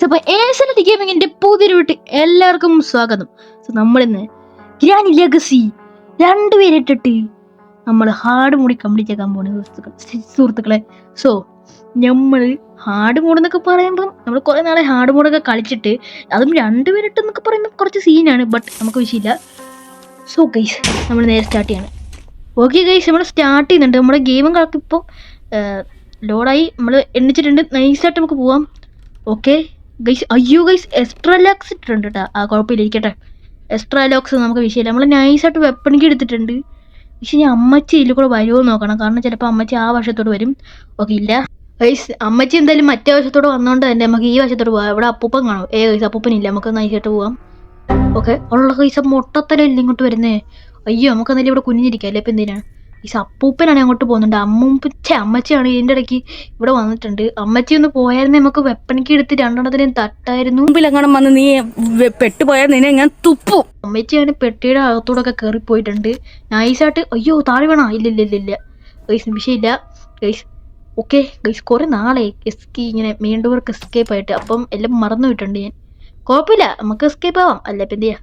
അപ്പൊ ഏഷ്യനെറ്റ് ഗെയിമിങ്ങിന്റെ പുതിയൊരു വീട്ടിൽ എല്ലാവർക്കും സ്വാഗതം. നമ്മളിന്ന് ഗ്രാനി ലെഗസി രണ്ടുപേരിട്ടിട്ട് നമ്മൾ ഹാർഡ് മോഡ് കംപ്ലീറ്റ് ആക്കാൻ പോകുന്ന സുഹൃത്തുക്കളെ. സോ നമ്മള് ഹാർഡ് മോഡ് എന്നൊക്കെ പറയുമ്പോൾ നമ്മൾ കുറെ നാളെ ഹാർഡ് മോഡൊക്കെ കളിച്ചിട്ട് അതും രണ്ടുപേരിട്ട് എന്നൊക്കെ പറയുമ്പോൾ കുറച്ച് സീനാണ്, ബട്ട് നമുക്ക് വിഷയമില്ല. സോ ഗൈസ് നമ്മൾ നേരെ സ്റ്റാർട്ട് ചെയ്യണം. ഓക്കെ ഗൈസ്, നമ്മൾ സ്റ്റാർട്ട് ചെയ്യുന്നുണ്ട്. നമ്മുടെ ഗെയിമും കളിക്കിപ്പോൾ ലോഡായി, നമ്മൾ എണ്ണിച്ചിട്ടുണ്ട്. നൈസായിട്ട് നമുക്ക് പോവാം. ഓക്കെ ഗൈസ്, അയ്യോ ഗൈസ് എക്സ്ട്രാ ലോക്സ് ഇട്ടിട്ടുണ്ട് കേട്ടോ. ആ കുഴപ്പമില്ല, ഇരിക്കട്ടെ. എക്സ്ട്രാ ലോക്സ് നമുക്ക് വിഷയമില്ല. നമ്മൾ നൈസായിട്ട് വെപ്പണിക്ക് എടുത്തിട്ടുണ്ട്. പക്ഷെ ഞാൻ അമ്മച്ചി ഇതിൽ കൂടെ വരുമോ നോക്കണം, കാരണം ചിലപ്പോൾ അമ്മച്ചി ആ വശത്തോട് വരും. ഓക്കെ ഇല്ല ഗൈസ്, അമ്മച്ചി എന്തായാലും മറ്റേ വശത്തോട് വന്നോണ്ട് തന്നെ നമുക്ക് ഈ വശത്തോട് പോവാം. ഇവിടെ അപ്പൂപ്പൻ കാണും. ഗൈസ് അപ്പൂപ്പനില്ല, നമുക്ക് നൈസായിട്ട് പോവാം. ഓക്കെ ഉള്ള ഗൈസ് മൊട്ടത്തലല്ലേ ഇങ്ങോട്ട് വരുന്നേ. അയ്യോ നമുക്ക് എന്തായാലും ഇവിടെ കുഞ്ഞിരിക്കാം അല്ലേ. ഇപ്പം എന്തിനാണ് ഈ അപ്പൂപ്പനാണ് അങ്ങോട്ട് പോകുന്നുണ്ട്. അമ്മച്ചിയാണ് ഇതിൻ്റെ ഇടയ്ക്ക് ഇവിടെ വന്നിട്ടുണ്ട്. അമ്മച്ചി ഒന്ന് പോയായിരുന്നു നമുക്ക് വെപ്പണിക്ക് എടുത്ത് രണ്ടെണ്ണത്തിനും തട്ടായിരുന്നു. മുമ്പിലെങ്ങാനും വന്ന് നീ പെട്ടുപോയാൽ നിന്നെ ഞാൻ തുപ്പു. അമ്മച്ചിയാണ് പെട്ടിയുടെ അകത്തോടൊക്കെ കയറി പോയിട്ടുണ്ട് നൈസായിട്ട്. അയ്യോ താഴെ വേണോ? ഇല്ല ഗൈസ് വിഷയമില്ല ഗൈസ്. ഓക്കെ ഗൈസ്, കുറെ നാളെ ഇങ്ങനെ വീണ്ടും എസ്കേപ്പ് ആയിട്ട്, അപ്പം എല്ലാം മറന്നു വിട്ടുണ്ട് ഞാൻ. കുഴപ്പമില്ല, നമുക്ക് എസ്കേപ്പ് ആവാം അല്ല ഇപ്പം എന്ത് ചെയ്യാം.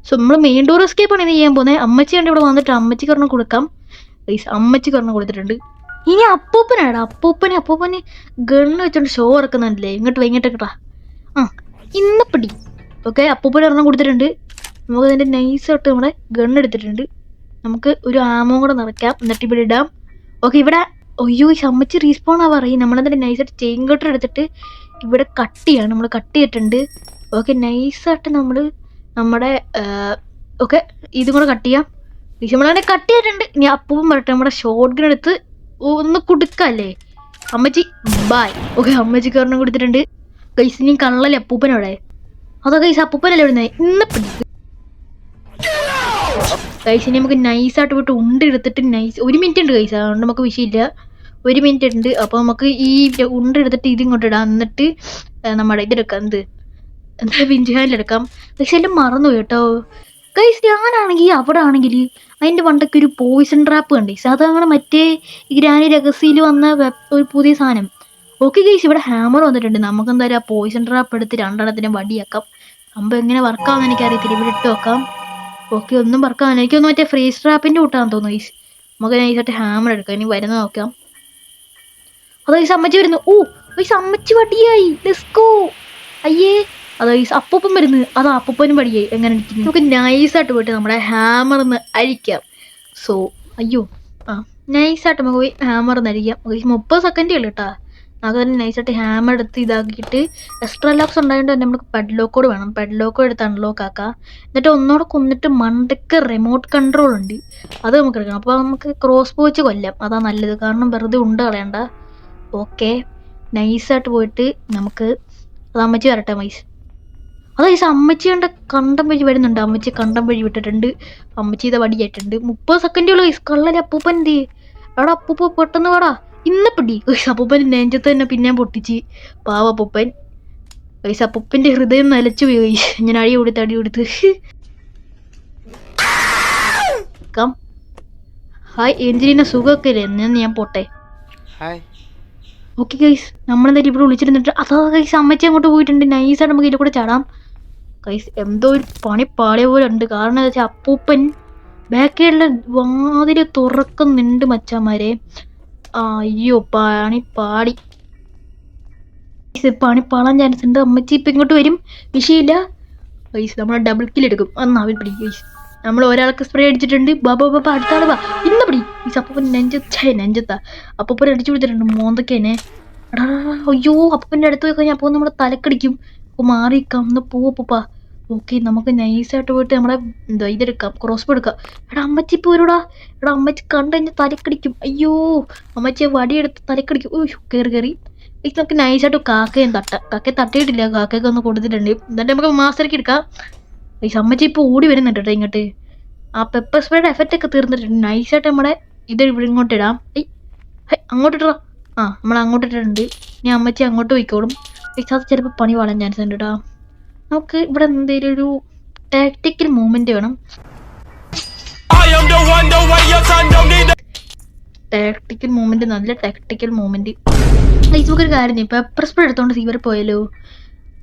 സോ നമ്മൾ മെയിൻ ഡോർ എസ്കേപ്പ് ആണ് ചെയ്യാൻ പോകുന്നത്. അമ്മച്ചിയാണ് ഇവിടെ വന്നിട്ട് അമ്മച്ചിക്ക് ഒരെണ്ണം കൊടുക്കാം ഗൈസ്. അമ്മച്ചിക്ക് ഒരെണ്ണം കൊടുത്തിട്ടുണ്ട്. ഇനി അപ്പൂപ്പനാണ്. അപ്പൂപ്പന് ഗണ്ണ് വെച്ചോണ്ട് ഷോ ഇറക്കുന്നുണ്ടല്ലേ. ഇങ്ങോട്ട് കിട്ടാ. ആ ഇന്നപ്പടി ഓക്കെ, അപ്പൂപ്പന് ഒരെണ്ണം കൊടുത്തിട്ടുണ്ട്. നമുക്ക് അതിൻ്റെ നൈസായിട്ട് നമ്മുടെ ഗണ്ണ് എടുത്തിട്ടുണ്ട്. നമുക്ക് ഒരു ആമോ കൂടെ നിറയ്ക്കാം, എന്നിട്ട് ഇവിടെ ഇടാം. ഓക്കെ ഇവിടെ അയ്യോ അമ്മച്ചി റീസ്പോൺ ആവാറായി. നമ്മളതിൻ്റെ നൈസായിട്ട് ചെയിൻ കട്ടർ എടുത്തിട്ട് ഇവിടെ കട്ട് ചെയ്യാണ്. നമ്മൾ കട്ട് ചെയ്തിട്ടുണ്ട്. ഓക്കെ നൈസായിട്ട് നമ്മൾ നമ്മുടെ ഓക്കെ ഇതും കൂടെ കട്ട് ചെയ്യാം. നമ്മളങ്ങനെ കട്ട് ചെയ്തിട്ടുണ്ട്. ഇനി അപ്പൂപ്പൻ പറയട്ടെ, നമ്മുടെ ഷോട്ട് ഗൺ എടുത്ത് ഒന്ന് കൊടുക്കല്ലേ. അമ്മച്ചി ബായ്. ഓക്കെ അമ്മച്ചിക്ക് ഒരെണ്ണം കൊടുത്തിട്ടുണ്ട് ഗൈസ്. ഇനി കള്ളല്ലേ അപ്പൂപ്പനവിടെ. അതോ ഗൈസ് അപ്പൂപ്പനല്ലേ ഇവിടുന്ന് ഇന്ന് ഗൈസ്. ഇനി നമുക്ക് നൈസായിട്ട് പോയിട്ട് ഉണ്ട് എടുത്തിട്ട് നൈസ് 1 മിനിറ്റ് ഉണ്ട് ഗൈസ്, അതുകൊണ്ട് നമുക്ക് വിഷയമില്ല. 1 മിനിറ്റ് ഉണ്ട്. അപ്പോൾ നമുക്ക് ഈ ഉണ്ട് എടുത്തിട്ട് ഇതിങ്ങോട്ട് ഇടാം. എന്നിട്ട് നമ്മുടെ ഇതെടുക്കാം, എന്താ പിഞ്ച് ഹാൻഡിലെടുക്കാം. പക്ഷെ എല്ലാം മറന്നു കേട്ടോ ഗൈസ്. ഞാനാണെങ്കിൽ അവിടെ ആണെങ്കിൽ അതിൻ്റെ പണ്ടൊക്കെ ഒരു പോയിസൺ ട്രാപ്പ് കണ്ടേ. അതാണ് മറ്റേ ഈ ഗ്രാനി രഹസ്യയിൽ വന്ന ഒരു പുതിയ സാധനം. ഓക്കെ ഗൈസ്, ഇവിടെ ഹാമർ വന്നിട്ടുണ്ട്. നമുക്ക് എന്തായാലും ആ പോയിസൺ ട്രാപ്പ് എടുത്ത് രണ്ടെണ്ണത്തിനും വടിയാക്കാം. അമ്പം എങ്ങനെ വർക്കാവുന്ന എനിക്കറിയത്തില്ല. ഇവിടെ ഇട്ട് വെക്കാം. ഓക്കെ ഒന്നും വർക്കാവുന്ന എനിക്കൊന്നും മറ്റേ ഫ്രീസ് ട്രാപ്പിൻ്റെ കൂട്ടാന്ന് തോന്നുന്നു ഗൈസ്. നമുക്ക് നൈസായിട്ട് ഹാമർ എടുക്കാം. ഇനി വരുന്ന നോക്കാം. അത് ഗൈസ് അമ്മച്ചി വരുന്നു. ഓ ഗൈസ് അമ്മച്ചി വടിയായി. ലെറ്റ്സ് അയ്യേ അതാ ഈ അപ്പൂപ്പൻ വരുന്നത്. അതാ അപ്പൂപ്പനും പടിയായി. എങ്ങനെ ഇരിക്കുന്നു. നമുക്ക് നൈസായിട്ട് പോയിട്ട് നമ്മുടെ ഹാമറിന്ന് അഴിക്കാം. സോ അയ്യോ നൈസായിട്ട് നമുക്ക് പോയി ഹാമറിന്ന് അഴിക്കാം. 30 സെക്കൻഡേ ഉള്ളൂ കേട്ടോ. നമുക്ക് തന്നെ നൈസായിട്ട് ഹാമർ എടുത്ത് ഇതാക്കിയിട്ട് എക്സ്ട്രാ ലോക്സ് ഉണ്ടായതുകൊണ്ട് തന്നെ നമുക്ക് പെഡ്ലോക്കോട് വേണം. പെഡ്ലോക്കോട് എടുത്ത് അൺലോക്ക് ആക്കാം. എന്നിട്ട് ഒന്നോടെ കൊന്നിട്ട് മണ്ടയ്ക്ക് റിമോട്ട് കൺട്രോൾ ഉണ്ട്, അത് നമുക്ക് എടുക്കണം. അപ്പോൾ നമുക്ക് ക്രോസ് ബോ വെച്ച് കൊല്ലാം, അതാ നല്ലത്. കാരണം വെറുതെ ഉണ്ട് കളയണ്ട. ഓക്കെ നൈസായിട്ട് പോയിട്ട് നമുക്ക് അത് അമ്മച്ചി വരട്ടെ മൈസ്. അതായത് അമ്മച്ചി കണ്ട കണ്ടം വഴി വരുന്നുണ്ട്. അമ്മച്ചി കണ്ടം വഴി വിട്ടിട്ടുണ്ട്. അമ്മച്ചി ഇത് വടിയായിട്ടുണ്ട്. 30 സെക്കൻഡുള്ള കള്ളല്ലേ അപ്പൂപ്പൻ എന്ത് എടാ അപ്പൂപ്പ പെട്ടെന്ന് വാടാ ഇന്ന് പിടി. അപ്പൂപ്പൻ നെഞ്ചത്ത് തന്നെ പിന്നെ പൊട്ടിച്ച് പാവ അപ്പൂപ്പൻ. അപ്പൂപ്പൻ്റെ ഹൃദയം നിലച്ചു പോയി. ഞാൻ അടി കൊടുത്ത് ഹായ് എഞ്ചിനീന സുഖമൊക്കെ ഇല്ലേ? ഞാൻ പോട്ടെ. ഓക്കെ ഗൈസ്, നമ്മളെന്തായാലും ഇവിടെ വിളിച്ചിരുന്നിട്ട് അതാ ഗൈസ് അമ്മച്ചി അങ്ങോട്ട് പോയിട്ടുണ്ട്. നൈസായിട്ട് നമുക്ക് ഇതിൽ കൂടെ ചാടാം ഗൈസ്. എന്തോ ഒരു പണി പാളിയ പോലെ ഉണ്ട്. കാരണം എന്താ വെച്ചാൽ അപ്പൂപ്പൻ ബാക്കിയുള്ള വാതിൽ തുറക്കുന്നുണ്ട് മച്ചാന്മാരെ. അയ്യോ പണി പാളാൻ ചാൻസ് ഉണ്ട്. അമ്മച്ചി ഇപ്പം ഇങ്ങോട്ട് വരും, വിഷയമില്ല ഗൈസ്. നമ്മൾ ഡബിൾ കിൽ എടുക്കും. അന്ന് അവൻ പിടി ഗൈസ്. നമ്മൾ ഒരാൾക്ക് സ്പ്രേ അടിച്ചിട്ടുണ്ട്. ബാബാ അടുത്താള് വാ ഇന്ന് പിടി. ഈ അപ്പൂപ്പൻ നെഞ്ചത്താ അപ്പൂപ്പൻ അടിച്ചു കൊടുത്തിട്ടുണ്ട് മോന്തൊക്കെന്നെ. അയ്യോ അപ്പൂപ്പൻ്റെ അടുത്ത് പോയി കഴിഞ്ഞാൽ അപ്പോൾ നമ്മുടെ തലക്കടിക്കും. അപ്പോൾ മാറിക്കാം, ഒന്ന് പോവാ. ഓക്കെ നമുക്ക് നൈസായിട്ട് പോയിട്ട് നമ്മുടെ ഇതെടുക്കാം, ക്രോസ് ബോ എടുക്കാം. എടാ അമ്മച്ചി ഇപ്പോൾ വരൂടാ. എടാ അമ്മച്ചി കണ്ടു കഴിഞ്ഞാൽ തലക്കടിക്കും. അയ്യോ അമ്മച്ചിയെ വടിയെടുത്ത് തലക്കടിക്കും. കയറി നമുക്ക് നൈസായിട്ട് കാക്കയും തട്ടിയിട്ടില്ല. കാക്കയൊക്കെ ഒന്ന് കൊടുത്തിട്ടുണ്ട്. എന്നിട്ട് നമുക്ക് മാസ്റ്റർക്ക് എടുക്കാം. ഈ അമ്മച്ചി ഇപ്പോൾ ഓടി വരുന്നുണ്ട് കേട്ടോ ഇങ്ങോട്ട്. ആ പെപ്പർ സ്പ്രേയുടെ എഫക്റ്റ് ഒക്കെ തീർന്നിട്ടുണ്ട്. നൈസായിട്ട് നമ്മുടെ ഇത് ഇവിടെ ഇങ്ങോട്ട് ഇടാം. അങ്ങോട്ട് ഇടാം. നമ്മൾ അങ്ങോട്ട് ഇട്ടിട്ടുണ്ട്. ഇനി അമ്മച്ചി അങ്ങോട്ട് പോയിക്കോളും. അത് ചിലപ്പോൾ പണി വളരാൻ ചാൻസ് ഉണ്ട് കേട്ടോ. നമുക്ക് ഇവിടെ എന്തെങ്കിലും ഒരു ടാക്ടിക്കൽ മൂവ്മെന്റ് വേണം. ടാക്ടിക്കൽ മൂവ്മെന്റ്, നല്ല ടാക്ടിക്കൽ മൂവ്മെന്റ്. നമുക്കൊരു കാര്യം പെപ്പർ സ്പ്രേ എടുത്തോണ്ട് ഇവർ പോയാലോ.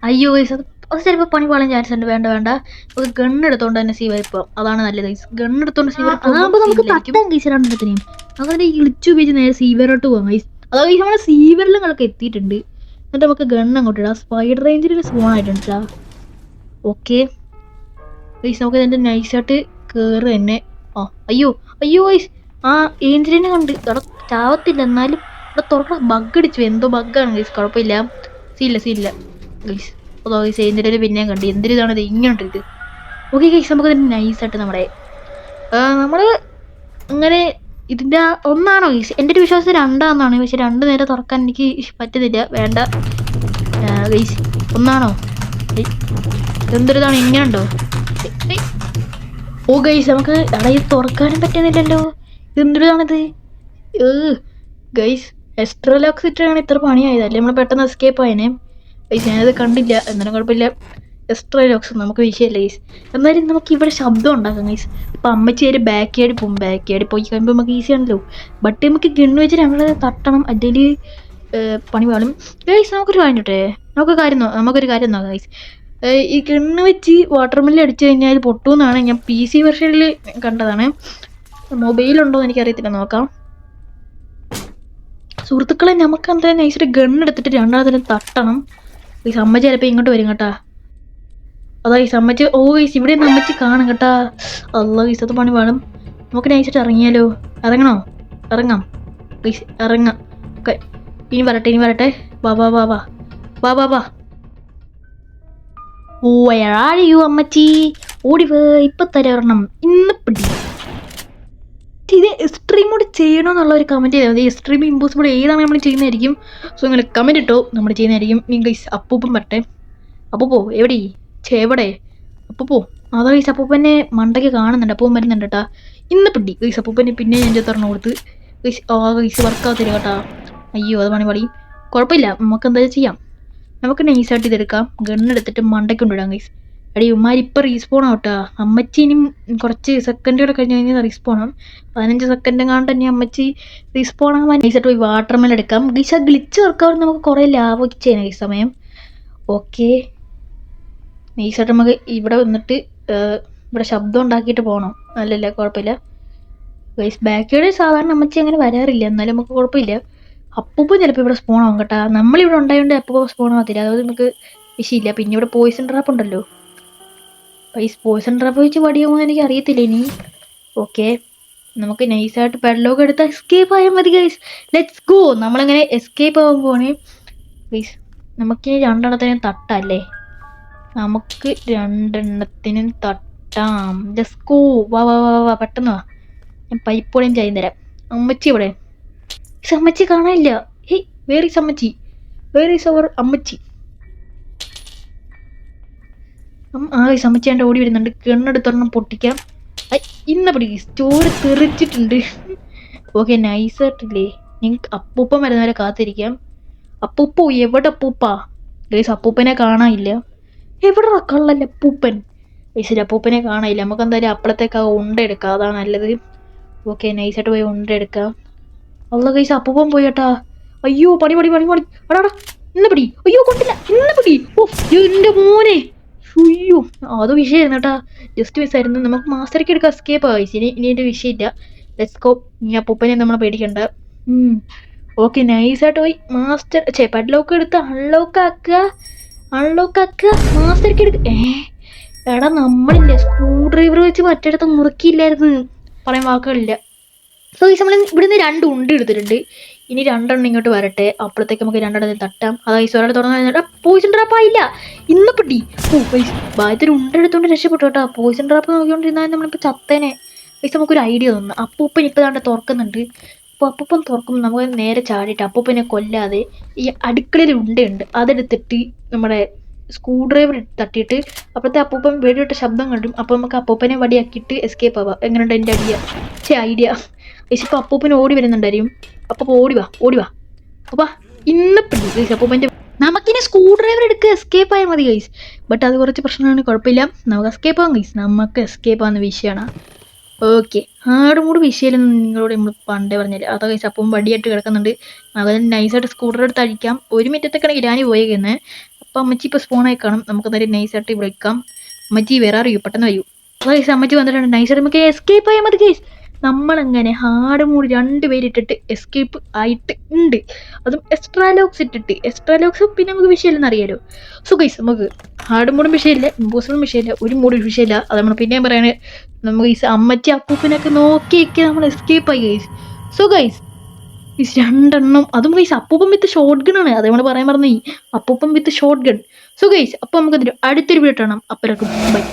അയ്യോ ഗൈസ് അത് ചിലപ്പോൾ പണി പാളാൻ ചാൻസ് ഉണ്ട്. വേണ്ട വേണ്ട, നമുക്ക് ഗണ്ണെടുത്തോണ്ട് തന്നെ സീവർ ഇപ്പോൾ അതാണ് നല്ലത് ഗൈസ്. ഗണ്ണെടുത്തോണ്ട് സീവർ അതാകുമ്പോൾ നമുക്ക് തട്ടാൻ ഗൈസ് രണ്ടെണ്ണത്തിനെയും. അങ്ങനെ ഇളിച്ചു ഉപയോഗിച്ച് നേരെ സീവറിലോട്ട് പോകാം ഗൈസ്. അതാ ഗൈസ് നമ്മളെ സീവറിൽ ഞങ്ങൾക്ക് എത്തിയിട്ടുണ്ട്. എന്നിട്ട് നമുക്ക് ഗണ്ണ് അങ്ങോട്ട് ഇടാം. സ്പൈഡർ റേഞ്ചിൽ സ്പോൺ ആയിട്ടുണ്ട്. ഓക്കെ ഗൈസ് നമുക്ക് ഇതിൻ്റെ നൈസായിട്ട് കയറി തന്നെ. ആ അയ്യോ അയ്യോ ഗൈസ് ആ ഏഞ്ചലിനെ കണ്ട് അവിടെ ചാവത്തില്ല. എന്നാലും ഇവിടെ തുറക്കണം. ബഗ് അടിച്ചു, എന്തോ ബഗ്ഗാണ് ഗൈസ്. കുഴപ്പമില്ല, സീല്ല ഗൈസ്. അതോ ഗൈസ് ഏഞ്ചലിനെ പിന്നെയും കണ്ട്. എന്തൊരിതാണ് ഇത് ഇങ്ങനെ ഇത്. ഓക്കെ ഗൈസ് നമുക്ക് ഇതിൻ്റെ നൈസായിട്ട് നമ്മൾ അങ്ങനെ ഇതിൻ്റെ ഒന്നാണോ ഗൈസ്? എൻ്റെ ഒരു വിശ്വാസം രണ്ടാണെന്നാണ്. പക്ഷെ രണ്ട് നേരെ തുറക്കാൻ എനിക്ക് പറ്റുന്നില്ല. വേണ്ട ഗൈസ്, ഒന്നാണോ? എന്തൊരിതാണ് ഇങ്ങനെ ഉണ്ടോ? ഓ ഗൈസ് നമുക്ക് അവിടെ ഇത് തുറക്കാനും പറ്റുന്നില്ലല്ലോ. എന്തൊരിതാണിത്? ഗൈസ് എക്സ്ട്രാ ലോക്സ് ഇട്ടാണ് ഇത്ര പണിയായതല്ലേ. നമ്മൾ പെട്ടെന്ന് എസ്കേപ്പ് ആയനെ ഗൈസ്. ഞാനത് കണ്ടില്ല, എന്നാലും കുഴപ്പമില്ല. എക്സ്ട്രാ ലോക്സ് നമുക്ക് വിഷയമല്ല ഗൈസ്. എന്നാലും നമുക്ക് ഇവിടെ ശബ്ദം ഉണ്ടാക്കാം ഗൈസ്. ഇപ്പം അമ്മച്ചി ഒരു ബാക്ക് യാർഡിൽ പോകും. ബാക്ക് യാർഡിൽ പോയി കഴിയുമ്പോൾ നമുക്ക് ഈസി ആണല്ലോ. ബട്ട് നമുക്ക് ഗണ്ണ് വെച്ച് ഞങ്ങൾ തട്ടണം, അതിൽ പണി പാളും ഗൈസ്. നമുക്കൊരു കാര്യം നോക്കാം ഗൈസ്. ഈ ഗണ്ണ് വെച്ച് വാട്ടർ മെല്ലിൽ അടിച്ചു കഴിഞ്ഞാൽ പൊട്ടുമെന്നാണ് ഞാൻ PC വെർഷനിൽ കണ്ടതാണ്. മൊബൈലുണ്ടോ എന്ന് എനിക്കറിയത്തില്ല, നോക്കാം. സുഹൃത്തുക്കളെ നമുക്ക് എന്തായാലും നൈസൊരു ഗണ്ണ് എടുത്തിട്ട് രണ്ടാമതിന് തട്ടണം. ഈ അമ്മച്ചി ചിലപ്പോൾ ഇങ്ങോട്ട് വരും കേട്ടാ. അതാ ഈ അമ്മച്ചി. ഓ ഗൈസ് ഇവിടെ നിന്ന് അമ്മച്ചി കാണും കേട്ടാ. അല്ല ഗൈസ് അത് പണി വേണം. നമുക്ക് നൈസായിട്ട് ഇറങ്ങിയാലോ? ഇറങ്ങാം ഗൈസ്, ഇറങ്ങാം. ഓക്കെ ഇനി വരട്ടെ. വാ. ഓ ആരെയോ അമ്മച്ചി ഓടി ഇപ്പൊ തരണം. ഇന്ന് പിടി. ഇത് എക്സ്ട്രീം മോഡ് ചെയ്യണമെന്നുള്ള ഒരു കമൻറ്റ് ചെയ്താൽ മതി. എക്സ്ട്രീം ഇമ്പോസിബിൾ ഏതാണ് നമ്മൾ ചെയ്യുന്നതായിരിക്കും. സോ നിങ്ങൾ കമൻറ്റ് ഇട്ടോ, നമ്മൾ ചെയ്യുന്നതായിരിക്കും. ഗൈസ് അപ്പൂപ്പൻ വരട്ടെ. അപ്പൂപ്പോ എവിടെ? അപ്പൂപ്പോ അതാ ഗൈസ് അപ്പൂപ്പനെ മണ്ടയ്ക്ക് കാണുന്നുണ്ട്. അപ്പൂപ്പൻ വരുന്നുണ്ട് കേട്ടാ. ഇന്ന് പിടി ഗൈസ് അപ്പൂപ്പനെ. പിന്നെ ഞാൻ തുറന്നു കൊടുത്ത് ഗൈസ്. ഗൈസ് വർക്കാകത്തില്ല കേട്ടാ. അയ്യോ അത് പണി കുഴപ്പമില്ല, നമുക്ക് എന്തായാലും ചെയ്യാം. നമുക്ക് നൈസായിട്ട് ഇതെടുക്കാം. ഗണ്ണെടുത്തിട്ട് മണ്ടയ്ക്ക് കൊണ്ടിടാം ഗൈസ്. എടി ഉമ്മാർ ഇപ്പം റീസ്പോൺ ആവട്ടാ. അമ്മച്ചി ഇനിയും കുറച്ച് സെക്കൻഡുകൾ കഴിഞ്ഞ് കഴിഞ്ഞാൽ റീസ്പോൺ ആവും. 15 സെക്കൻഡ് കാണാണ്ട് തന്നെ അമ്മച്ചി റീസ്പോൺ ആകാൻ നൈസായിട്ട് പോയി വാട്ടർ മെലൺ എടുക്കാം ഗൈസ്. ആ ഗ്ലിച്ച് വർക്കാവും നമുക്ക് കുറേ ലാഭിച്ചേനെ ഈ സമയം. ഓക്കെ നൈസായിട്ട് നമുക്ക് ഇവിടെ വന്നിട്ട് ഇവിടെ ശബ്ദം ഉണ്ടാക്കിയിട്ട് പോകണം. അല്ലല്ല കുഴപ്പമില്ല ഗൈസ്. ബാക്കിയുടെ സാധാരണ അമ്മച്ചി അങ്ങനെ വരാറില്ല, എന്നാലും നമുക്ക് കുഴപ്പമില്ല. അപ്പൂപ്പം ചിലപ്പോൾ ഇവിടെ സ്പോൺ ആവും കേട്ടാ. നമ്മളിവിടെ ഉണ്ടായതുകൊണ്ട് അപ്പൂപ്പം സ്പോൺ ആകത്തില്ല, അതുകൊണ്ട് നമുക്ക് വിഷയമില്ല. പിന്നെ ഇവിടെ പോയിസൺ ട്രാപ്പ് ഉണ്ടല്ലോ. പോയിസൺ ട്രാപ്പ് വെച്ച് വടിയാകുമെന്ന് എനിക്ക് അറിയത്തില്ല ഇനി. ഓക്കെ നമുക്ക് നൈസായിട്ട് പെഡലോഗ് എടുത്താൽ എസ്കേപ്പ് ആയാൽ മതി ഗൈസ്. Let's go. നമ്മളങ്ങനെ എസ്കേപ്പ് ആകുമ്പോഴാണ് ഗൈസ് നമുക്ക് രണ്ടെണ്ണത്തിനും തട്ടല്ലേ. നമുക്ക് രണ്ടെണ്ണത്തിനും തട്ടാം. Let's go. വാ പെട്ടെന്ന് വാ. ഞാൻ പൈപ്പോടെയും ചെയ്തു തരാം. അമ്മച്ചി ഇവിടെ. അമ്മച്ചി കാണാനില്ല. ഹേയ് വേർ ഈസ് അവർ അമ്മച്ചി? അമ്മച്ചി എൻ്റെ ഓടി വരുന്നുണ്ട്. ഗണ്ണെടുത്തൊരെണ്ണം പൊട്ടിക്കാം. ഇന്ന പിടി സ്റ്റോറ് തെറിച്ചിട്ടുണ്ട്. ഓക്കെ നൈസായിട്ടില്ലേ. നിങ്ങൾക്ക് അപ്പൂപ്പൻ വരുന്നവരെ കാത്തിരിക്കാം. അപ്പൂപ്പോ എവിടെ അപ്പൂപ്പ? ഗൈസ് അപ്പൂപ്പനെ കാണാനില്ല. എവിടെ കള്ളല്ല അപ്പൂപ്പൻ? ഗൈസ് അപ്പൂപ്പനെ കാണാനില്ല. നമുക്ക് എന്തായാലും അപ്പളത്തേക്ക് ഉണ്ടെടുക്കാം, അതാണ് നല്ലത്. ഓക്കെ നൈസായിട്ട് പോയി ഉണ്ടെടുക്കാം. അല്ല ഗൈസ് അപ്പൂപ്പൻ പോയി കേട്ടാ. അയ്യോ പണി അടാ ഇന്ന പിടി. അയ്യോ കൊണ്ടില്ല. ഇന്ന പിടി. ഓ എൻ്റെ മോനെ. അയ്യോ അത് വിഷയമായിരുന്നു കേട്ടാ. ജസ്റ്റ് മിസ്സായിരുന്നു. നമുക്ക് മാസ്റ്റർക്ക് എടുക്കാം. എസ്കേപ്പ് ആയിസ്. ഇനി എൻ്റെ വിഷയമില്ല. Let's go. ഇനി അപ്പൂപ്പനെ നമ്മൾ പേടിക്കണ്ട. ഓക്കെ നൈസായിട്ട് പോയി മാസ്റ്റർ പെഡ്ലോക്ക് എടുത്ത് അൺലോക്ക് ആക്കുക. മാസ്റ്റർക്ക് എടുക്കുക. എടാ നമ്മളില്ലേ സ്ക്രൂ ഡ്രൈവർ വെച്ച് മറ്റിടത്ത് മുറുക്കിയില്ലായിരുന്നു. പറയാൻ വാക്കുകളില്ല. സോ ഈ നമ്മൾ ഇവിടുന്ന് 2 ഉണ്ട എടുത്തിട്ടുണ്ട്. ഇനി 2 എണ്ണം ഇങ്ങോട്ട് വരട്ടെ. അപ്പോഴത്തേക്ക് നമുക്ക് 2 എണ്ണത്തിൽ തട്ടാം. അതായത് ഒരാൾ തുറന്നു പോയിസൺ ട്രാപ്പ് ആയില്ല. ഇന്ന് പിടി. ഓ പൈസ ബാധ്യത്തിൽ ഉണ്ട എടുത്തോണ്ട് രക്ഷപ്പെട്ടു കേട്ടോ. പോയിസൺ ട്രാപ്പ് നോക്കിക്കൊണ്ടിരുന്നാൽ നമ്മളിപ്പോൾ ചത്തേനെ. പൈസ നമുക്കൊരു ഐഡിയ തോന്നുന്നു. അപ്പൂപ്പൻ ഇപ്പോൾ താണ്ട് തുറക്കുന്നുണ്ട്. അപ്പോൾ അപ്പൂപ്പൻ തുറക്കുമ്പോൾ നമുക്ക് നേരെ ചാടിയിട്ട് അപ്പൂപ്പനെ കൊല്ലാതെ ഈ അടുക്കളയിൽ ഉണ്ടയുണ്ട് അതെടുത്തിട്ട് നമ്മുടെ സ്ക്രൂ ഡ്രൈവർ തട്ടിയിട്ട് അപ്പോഴത്തെ അപ്പൂപ്പൻ വെടിയിട്ട ശബ്ദം കണ്ടും. അപ്പോൾ നമുക്ക് അപ്പൂപ്പനെ വടിയാക്കിയിട്ട് എസ്കേപ്പ് ആവാം. എങ്ങനെയുണ്ട് എൻ്റെ ഐഡിയ? ഇപ്പോൾ അപ്പൂപ്പന് ഓടി വരുന്നുണ്ടായിരിക്കും. അപ്പോൾ ഓടി വാ അപ്പാ. ഇന്ന് പിടി ഗൈസ് അപ്പൂപ്പൻ്റെ. നമുക്കിനി സ്ക്രൂ ഡ്രൈവർ എടുക്കുക. എസ്കേപ്പ് ആയാൽ മതി ഗൈസ്. ബട്ട് അത് കുറച്ച് പ്രശ്നമാണ്. കുഴപ്പമില്ല, നമുക്ക് എസ്കേപ്പ് ആവാം ഗൈസ്. നമുക്ക് എസ്കേപ്പ് ആവുന്ന വിഷയമാണ്. ഓക്കെ ആടും കൂടി വിഷയമില്ലെന്ന് നിങ്ങളോട് നമ്മൾ പണ്ടേ പറഞ്ഞില്ല. അതാ ഗൈസ് അപ്പം വടിയായിട്ട് കിടക്കുന്നുണ്ട്. അതിന് നൈസായിട്ട് സ്കൂട്ടർ എടുത്ത് അടിക്കാം. 1 മിനിറ്റത്തേക്കാണ് ഇരാനി പോയേക്കുന്നത്. അപ്പം അമ്മച്ചി ഇപ്പോൾ സ്പോണായി കാണും. നമുക്ക് നേരെ നൈസായിട്ട് വിളിക്കാം. അമ്മച്ചി വേറെ അറിയൂ, പെട്ടെന്ന് വരൂ. ഗൈസ് അമ്മച്ചി വന്നിട്ടുണ്ട്. നൈസായിട്ട് നമുക്ക് എസ്കേപ്പ് ആയാൽ മതി ഗൈസ്. നമ്മളങ്ങനെ ഹാർഡ് മൂഡ് 2 പേരിട്ടിട്ട് എസ്കേപ്പ് ആയിട്ട് ഉണ്ട്. അതും എക്സ്ട്രാ ലോക്സ് ഇട്ടിട്ട്. എക്സ്ട്രാ ലോക്സ് പിന്നെ നമുക്ക് വിഷയമില്ലെന്ന് അറിയാലോ. സോ ഗൈസ് നമുക്ക് ഹാർഡ് മൂഡും വിഷയമില്ല, ഇമ്പോസിബിളും വിഷയമില്ല, ഒരു മൂഡും വിഷയമില്ല. അത് നമ്മൾ പിന്നെയും പറയണേ. നമുക്ക് ഗൈസ് അമ്മച്ചി അപ്പൂപ്പനൊക്കെ നോക്കിയൊക്കെ നമ്മൾ എസ്കേപ്പ് ആയി ഗൈസ്. സോ ഗൈസ് ഈ 2 എണ്ണം അതും ഗൈസ് അപ്പൂപ്പൻ വിത്ത് ഷോർട്ട് ഗൺ ആണ്. അത് നമ്മൾ പറയാൻ പറഞ്ഞു, അപ്പൂപ്പൻ വിത്ത് ഷോർട്ട് ഗൺ. സോ ഗൈസ് അപ്പോൾ നമുക്ക് അടുത്തൊരു വീഡിയോ കാണാം. അപ്പോഴേക്കും ബൈ.